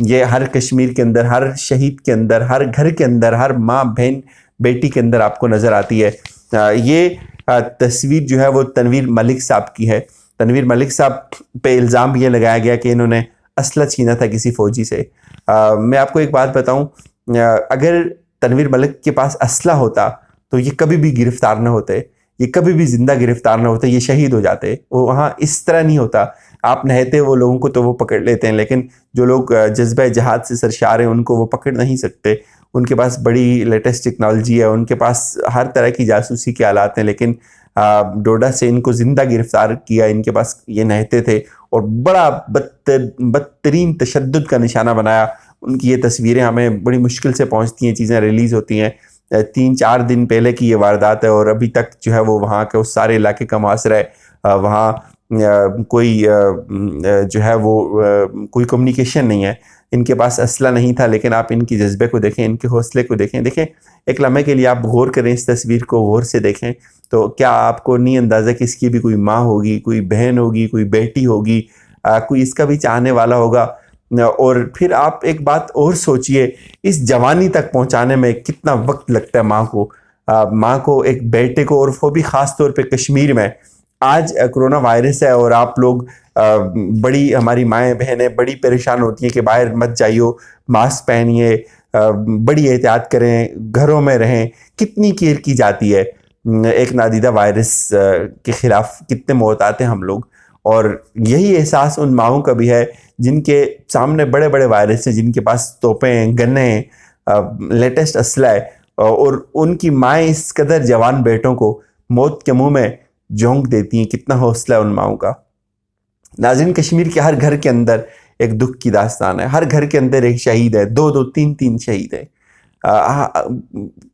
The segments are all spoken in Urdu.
یہ ہر کشمیر کے اندر، ہر شہید کے اندر، ہر گھر کے اندر، ہر ماں بہن بیٹی کے اندر آپ کو نظر آتی ہے۔ یہ تصویر جو ہے وہ تنویر ملک صاحب کی ہے۔ تنویر ملک صاحب پہ الزام یہ لگایا گیا کہ انہوں نے اسلحہ چھینا تھا کسی فوجی سے۔ میں آپ کو ایک بات بتاؤں، اگر تنویر ملک کے پاس اسلحہ ہوتا تو یہ کبھی بھی گرفتار نہ ہوتے، یہ کبھی بھی زندہ گرفتار نہ ہوتے، یہ شہید ہو جاتے۔ وہ وہاں اس طرح نہیں ہوتا، آپ نہتے وہ لوگوں کو تو وہ پکڑ لیتے ہیں، لیکن جو لوگ جذبہ جہاد سے سرشار ہیں ان کو وہ پکڑ نہیں سکتے۔ ان کے پاس بڑی لیٹسٹ ٹیکنالوجی ہے، ان کے پاس ہر طرح کی جاسوسی کے آلات ہیں، لیکن ڈوڈا سے ان کو زندہ گرفتار کیا، ان کے پاس یہ نہتے تھے اور بڑا بدترین تشدد کا نشانہ بنایا۔ ان کی یہ تصویریں ہمیں بڑی مشکل سے پہنچتی ہیں، چیزیں ریلیز ہوتی ہیں۔ 3-4 دن پہلے کی یہ واردات ہے اور ابھی تک جو ہے وہ وہاں کے اس سارے علاقے کا محاصرہ ہے۔ وہاں کوئی جو ہے وہ کوئی کمیونیکیشن نہیں ہے، ان کے پاس اسلحہ نہیں تھا، لیکن آپ ان کی جذبے کو دیکھیں، ان کے حوصلے کو دیکھیں۔ ایک لمحے کے لیے آپ غور کریں، اس تصویر کو غور سے دیکھیں تو کیا آپ کو نہیں اندازہ کہ اس کی بھی کوئی ماں ہوگی، کوئی بہن ہوگی، کوئی بیٹی ہوگی، کوئی اس کا بھی چاہنے والا ہوگا۔ اور پھر آپ ایک بات اور سوچئے، اس جوانی تک پہنچانے میں کتنا وقت لگتا ہے ماں کو ایک بیٹے کو، اور وہ بھی خاص طور پہ کشمیر میں۔ آج کرونا وائرس ہے اور آپ لوگ بڑی، ہماری مائیں بہنیں بڑی پریشان ہوتی ہیں کہ باہر مت جائیو، ماسک پہنیے، بڑی احتیاط کریں، گھروں میں رہیں۔ کتنی کیئر کی جاتی ہے ایک نادیدہ وائرس کے خلاف، کتنے محتاط ہیں ہم لوگ۔ اور یہی احساس ان ماؤں کا بھی ہے جن کے سامنے بڑے بڑے وائرس ہیں، جن کے پاس توپیں ہیں، گنیں ہیں، لیٹسٹ اسلحہ ہے، اور ان کی مائیں اس قدر جوان بیٹوں کو موت کے منہ میں جھونک دیتی ہیں۔ کتنا حوصلہ ہے ان ماؤں کا۔ ناظرین، کشمیر کے ہر گھر کے اندر ایک دکھ کی داستان ہے، ہر گھر کے اندر ایک شہید ہے، 2-2 3-3 شہید ہیں۔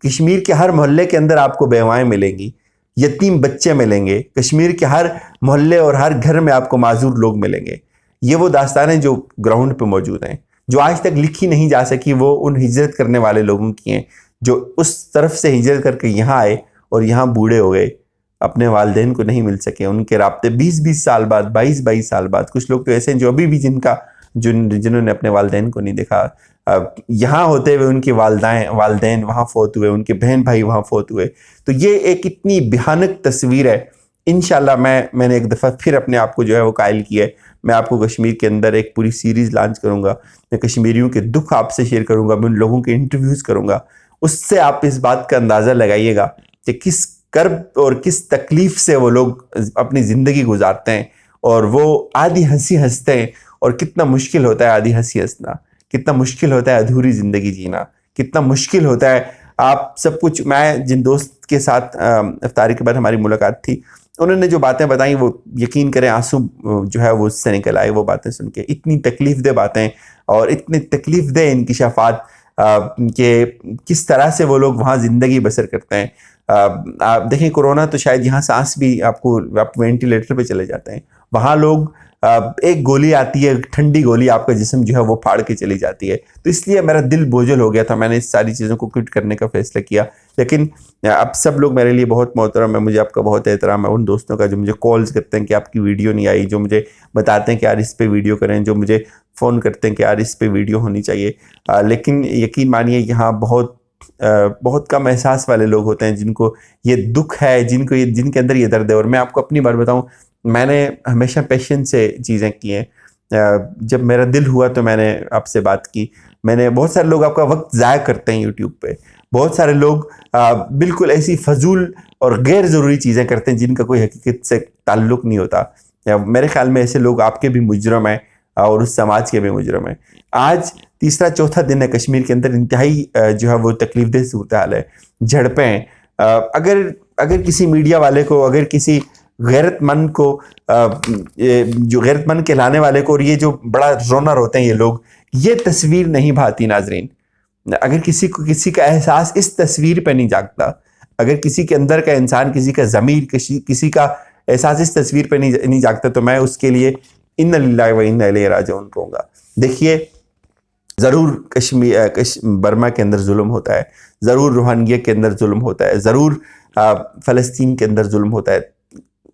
کشمیر کے ہر محلے کے اندر آپ کو بیوائیں ملیں گی، یتیم بچے ملیں گے، کشمیر کے ہر محلے اور ہر گھر میں آپ کو معذور لوگ ملیں گے۔ یہ وہ داستانیں جو گراؤنڈ پہ موجود ہیں، جو آج تک لکھی نہیں جا سکی، وہ ان ہجرت کرنے والے لوگوں کی ہیں جو اس طرف سے ہجرت کر کے یہاں آئے اور یہاں بوڑھے ہو گئے، اپنے والدین کو نہیں مل سکے، ان کے رابطے 20-20 سال بعد، 22-22 سال بعد۔ کچھ لوگ تو ایسے ہیں جو ابھی بھی جنہوں نے اپنے والدین کو نہیں دیکھا، یہاں ہوتے ہوئے ان کے والدین وہاں فوت ہوئے، ان کے بہن بھائی وہاں فوت ہوئے۔ تو یہ ایک اتنی بھیانک تصویر ہے۔ انشاءاللہ میں نے ایک دفعہ پھر اپنے آپ کو جو ہے وہ قائل کیا ہے، میں آپ کو کشمیر کے اندر ایک پوری سیریز لانچ کروں گا، میں کشمیریوں کے دکھ آپ سے شیئر کروں گا، میں ان لوگوں کے انٹرویوز کروں گا۔ اس سے آپ اس بات کا اندازہ لگائیے گا کہ کس کرب اور کس تکلیف سے وہ لوگ اپنی زندگی گزارتے ہیں، اور وہ آدھی ہنسی ہنستے ہیں، اور کتنا مشکل ہوتا ہے آدھی ہنسی ہنسنا، کتنا مشکل ہوتا ہے ادھوری زندگی جینا، کتنا مشکل ہوتا ہے آپ سب کچھ۔ میں جن دوست کے ساتھ افطاری کے بعد ہماری ملاقات تھی، انہوں نے جو باتیں بتائیں وہ یقین کریں آنسو جو ہے وہ اس سے نکل آئے، وہ باتیں سن کے۔ اتنی تکلیف دہ باتیں اور اتنی تکلیف دہ انکشافات کہ کس طرح سے وہ لوگ وہاں زندگی بسر کرتے ہیں۔ آپ دیکھیں، کورونا تو شاید یہاں سانس بھی آپ وینٹیلیٹر پہ چلے جاتے ہیں، وہاں لوگ ایک گولی آتی ہے، ٹھنڈی گولی، آپ کا جسم جو ہے وہ پھاڑ کے چلی جاتی ہے۔ تو اس لیے میرا دل بوجھل ہو گیا تھا، میں نے اس ساری چیزوں کو کوئٹ کرنے کا فیصلہ کیا۔ لیکن اب سب لوگ میرے لیے بہت محترم ہے، مجھے آپ کا بہت احترام ہے، ان دوستوں کا جو مجھے کالز کرتے ہیں کہ آپ کی ویڈیو نہیں آئی، جو مجھے بتاتے ہیں کہ یار اس پہ ویڈیو کریں، جو مجھے فون کرتے ہیں کہ یار اس پہ ویڈیو ہونی چاہیے۔ لیکن یقین مانیے یہاں بہت کم احساس والے لوگ ہوتے ہیں جن کو یہ دکھ ہے، جن کے اندر یہ درد ہے۔ اور میں آپ کو اپنی بات بتاؤں، میں نے ہمیشہ پیشنس سے چیزیں کی ہیں۔ جب میرا دل ہوا تو میں نے آپ سے بات کی۔ بہت سارے لوگ آپ کا وقت ضائع کرتے ہیں یوٹیوب پہ، بہت سارے لوگ بالکل ایسی فضول اور غیر ضروری چیزیں کرتے ہیں جن کا کوئی حقیقت سے تعلق نہیں ہوتا۔ میرے خیال میں ایسے لوگ آپ کے بھی مجرم ہیں اور اس سماج کے بھی مجرم ہیں۔ آج تیسرا چوتھا دن ہے کشمیر کے اندر، انتہائی جو ہے وہ تکلیف دہ صورتحال ہے، جھڑپیں ہیں۔ اگر کسی میڈیا والے کو، اگر کسی غیرت مند کو، جو غیرت مند کہلانے والے کو، اور یہ جو بڑا رونر ہوتے ہیں یہ لوگ، یہ تصویر نہیں بھاتی ناظرین، اگر کسی کا احساس اس تصویر پہ نہیں جاگتا، اگر کسی کے اندر کا انسان، کسی کا ضمیر، کسی کا احساس اس تصویر پہ نہیں جاگتا، تو میں اس کے لیے انا للہ و انا الیہ راجعون کہوں گا۔ دیکھیے، ضرور برما کے اندر ظلم ہوتا ہے، ضرور روہنگیا کے اندر ظلم ہوتا ہے، ضرور فلسطین کے اندر ظلم ہوتا ہے،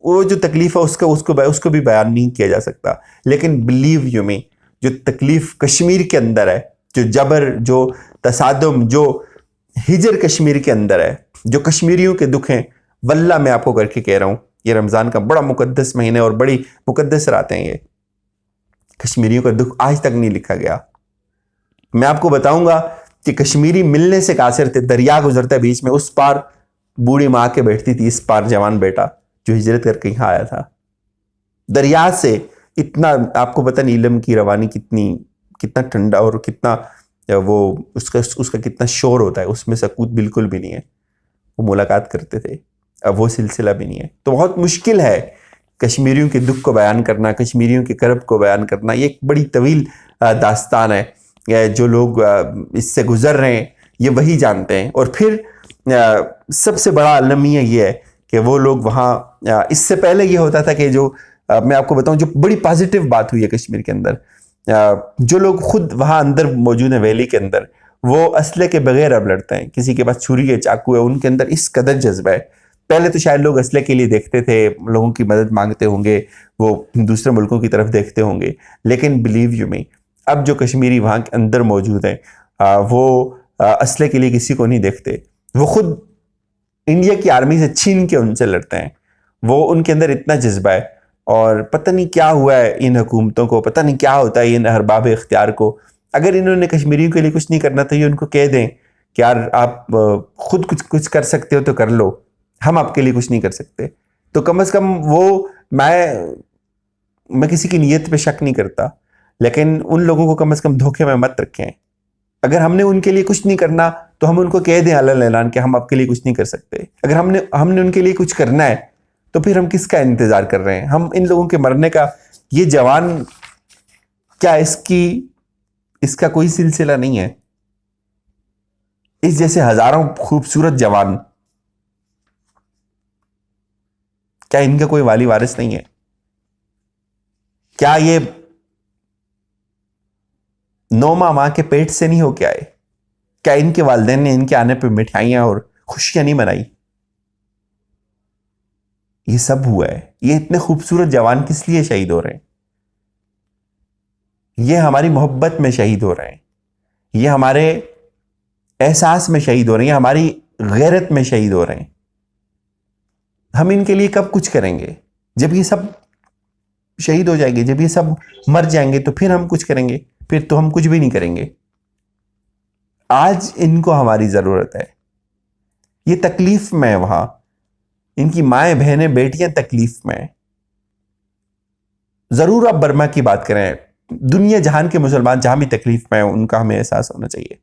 وہ جو تکلیف ہے اس کو بھی بیان نہیں کیا جا سکتا۔ لیکن بلیو یو می، جو تکلیف کشمیر کے اندر ہے، جو جبر، جو تصادم، جو ہجر کشمیر کے اندر ہے، جو کشمیریوں کے دکھ ہیں، واللہ میں آپ کو کر کے کہہ رہا ہوں، یہ رمضان کا بڑا مقدس مہینہ اور بڑی مقدس راتیں ہیں، یہ کشمیریوں کا دکھ آج تک نہیں لکھا گیا۔ میں آپ کو بتاؤں گا کہ کشمیری ملنے سے قاصر تھے، دریا گزرتا ہے بیچ میں، اس پار بوڑھی ماں کے بیٹھتی تھی، اس پار جوان بیٹا جو ہجرت کر کے یہاں آیا تھا۔ دریا سے اتنا آپ کو پتہ نہیں علم کی روانی کتنا ٹھنڈا اور کتنا وہ اس کا کتنا شور ہوتا ہے، اس میں سکوت بالکل بھی نہیں ہے۔ وہ ملاقات کرتے تھے، اب وہ سلسلہ بھی نہیں ہے۔ تو بہت مشکل ہے کشمیریوں کے دکھ کو بیان کرنا، کشمیریوں کے کرب کو بیان کرنا۔ یہ ایک بڑی طویل داستان ہے، جو لوگ اس سے گزر رہے ہیں یہ وہی جانتے ہیں۔ اور پھر سب سے بڑا المیہ یہ ہے کہ وہ لوگ وہاں، اس سے پہلے یہ ہوتا تھا کہ جو میں آپ کو بتاؤں جو بڑی پازیٹیو بات ہوئی ہے کشمیر کے اندر، جو لوگ خود وہاں اندر موجود ہیں ویلی کے اندر، وہ اسلحے کے بغیر اب لڑتے ہیں۔ کسی کے پاس چھری ہے، چاقو ہے، ان کے اندر اس قدر جذبہ ہے۔ پہلے تو شاید لوگ اسلحے کے لیے دیکھتے تھے، لوگوں کی مدد مانگتے ہوں گے، وہ دوسرے ملکوں کی طرف دیکھتے ہوں گے، لیکن بلیو یو می، اب جو کشمیری وہاں کے اندر موجود ہیں وہ اسلحے کے لیے کسی کو نہیں دیکھتے، وہ خود انڈیا کی آرمی سے چھین کے ان سے لڑتے ہیں۔ وہ ان کے اندر اتنا جذبہ ہے، اور پتہ نہیں کیا ہوا ہے ان حکومتوں کو، پتہ نہیں کیا ہوتا ہے ان ارباب اختیار کو۔ اگر انہوں نے کشمیریوں کے لیے کچھ نہیں کرنا تو یہ ان کو کہہ دیں کہ یار آپ خود کچھ کر سکتے ہو تو کر لو، ہم آپ کے لیے کچھ نہیں کر سکتے۔ تو کم از کم وہ میں کسی کی نیت پہ شک نہیں کرتا، لیکن ان لوگوں کو کم از کم دھوکے میں مت رکھیں۔ اگر ہم نے ان کے لیے کچھ نہیں کرنا تو ہم ان کو کہہ دیں علن اعلان کہ ہم آپ کے لیے کچھ نہیں کر سکتے۔ اگر ہم نے ان کے لیے کچھ کرنا ہے تو پھر ہم کس کا انتظار کر رہے ہیں؟ ہم ان لوگوں کے مرنے کا، یہ جوان کیا اس کا کوئی سلسلہ نہیں ہے؟ اس جیسے ہزاروں خوبصورت جوان، کیا ان کا کوئی والی وارث نہیں ہے؟ کیا یہ 9 ماہ کے پیٹ سے نہیں ہو کے آئے؟ کیا ان کے والدین نے ان کے آنے پہ مٹھائیاں اور خوشیاں نہیں منائی؟ یہ سب ہوا ہے۔ یہ اتنے خوبصورت جوان کس لیے شہید ہو رہے ہیں؟ یہ ہماری محبت میں شہید ہو رہے ہیں، یہ ہمارے احساس میں شہید ہو رہے ہیں، یہ ہماری غیرت میں شہید ہو رہے ہیں۔ ہم ان کے لیے کب کچھ کریں گے؟ جب یہ سب شہید ہو جائیں گے، جب یہ سب مر جائیں گے تو پھر ہم کچھ کریں گے؟ پھر تو ہم کچھ بھی نہیں کریں گے۔ آج ان کو ہماری ضرورت ہے۔ یہ تکلیف میں، وہاں ان کی مائیں، بہنیں، بیٹیاں تکلیف میں۔ ضرور آپ برما کی بات کریں، دنیا جہان کے مسلمان جہاں بھی تکلیف میں ہیں ان کا ہمیں احساس ہونا چاہیے،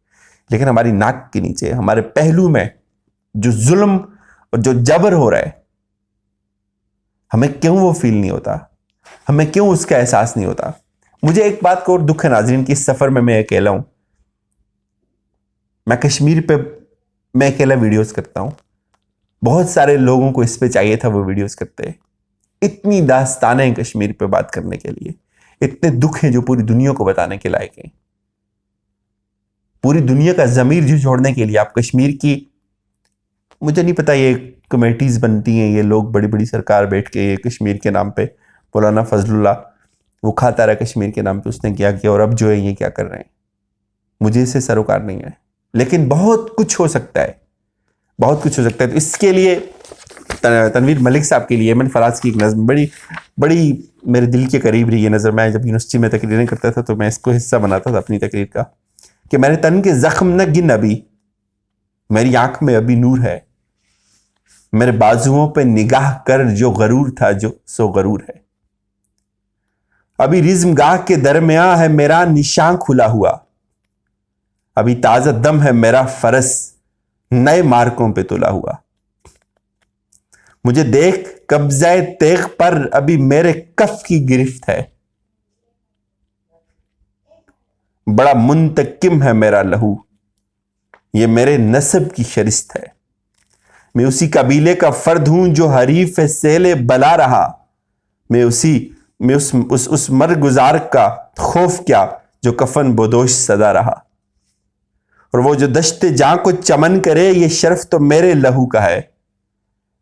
لیکن ہماری ناک کے نیچے، ہمارے پہلو میں جو ظلم اور جو جبر ہو رہا ہے، ہمیں کیوں وہ فیل نہیں ہوتا؟ ہمیں کیوں اس کا احساس نہیں ہوتا؟ مجھے ایک بات کو اور دکھ ہے ناظرین کہ اس سفر میں اکیلا ہوں۔ میں کشمیر پہ میں اکیلا ویڈیوز کرتا ہوں، بہت سارے لوگوں کو اس پہ چاہیے تھا وہ ویڈیوز کرتے۔ اتنی داستانیں ہیں کشمیر پہ بات کرنے کے لیے، اتنے دکھ ہیں جو پوری دنیا کو بتانے کے لائق ہیں۔ پوری دنیا کا ضمیر جھنجھوڑنے کے لیے آپ کشمیر کی، مجھے نہیں پتا یہ کمیٹیز بنتی ہیں، یہ لوگ بڑی بڑی سرکار بیٹھ کے یہ کشمیر کے نام پہ، مولانا فضل اللہ وہ کھاتا رہا کشمیر کے نام پہ، اس نے کیا کیا اور اب جو ہے یہ کیا کر رہے ہیں، مجھے اس سے سروکار نہیں ہے۔ لیکن بہت کچھ ہو سکتا ہے، بہت کچھ ہو سکتا ہے۔ تو اس کے لیے تنویر ملک صاحب کے لیے ایمن فراز کی ایک نظم بڑی میرے دل کے قریب رہی یہ نظر۔ میں جب یونیورسٹی میں تقریریں کرتا تھا تو میں اس کو حصہ بناتا تھا اپنی تقریر کا، کہ میرے تن کے زخم نہ گن ابھی، میری آنکھ میں ابھی نور ہے، میرے بازوؤں پہ نگاہ کر جو غرور تھا جو سو غرور ہے، ابھی رزم گاہ کے درمیاں ہے میرا نشان کھلا ہوا، ابھی تازہ دم ہے میرا فرس نئے مارکوں پہ تلا ہوا، مجھے دیکھ قبضہ تیغ پر ابھی میرے کف کی گرفت ہے، بڑا منتقم ہے میرا لہو، یہ میرے نسب کی شرست ہے، میں اسی قبیلے کا فرد ہوں جو حریف سیل بلا رہا، میں اس مرگزار کا خوف کیا جو کفن بدوش صدا رہا، اور وہ جو دشت جاں کو چمن کرے یہ شرف تو میرے لہو کا ہے،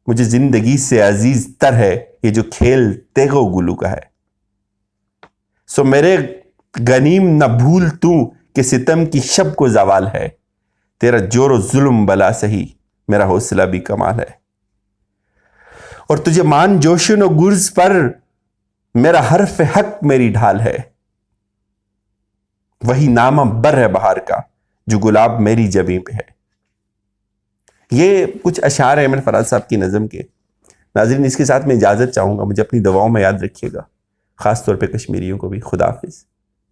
مجھے زندگی سے عزیز تر ہے یہ جو کھیل تیغ و گلو کا ہے۔ سو میرے غنیم نہ بھول تو کہ ستم کی شب کو زوال ہے، تیرا جور و ظلم بلا سہی میرا حوصلہ بھی کمال ہے، اور تجھے مان جوشن و گرز پر میرا حرف حق میری ڈھال ہے، وہی نامہ بر ہے بہار کا جو گلاب میری جبیں پہ ہے۔ یہ کچھ اشعار ہیں احمد فراز صاحب کی نظم کے۔ ناظرین، اس کے ساتھ میں اجازت چاہوں گا، مجھے اپنی دعاؤں میں یاد رکھیے گا، خاص طور پہ کشمیریوں کو بھی۔ خدا حافظ۔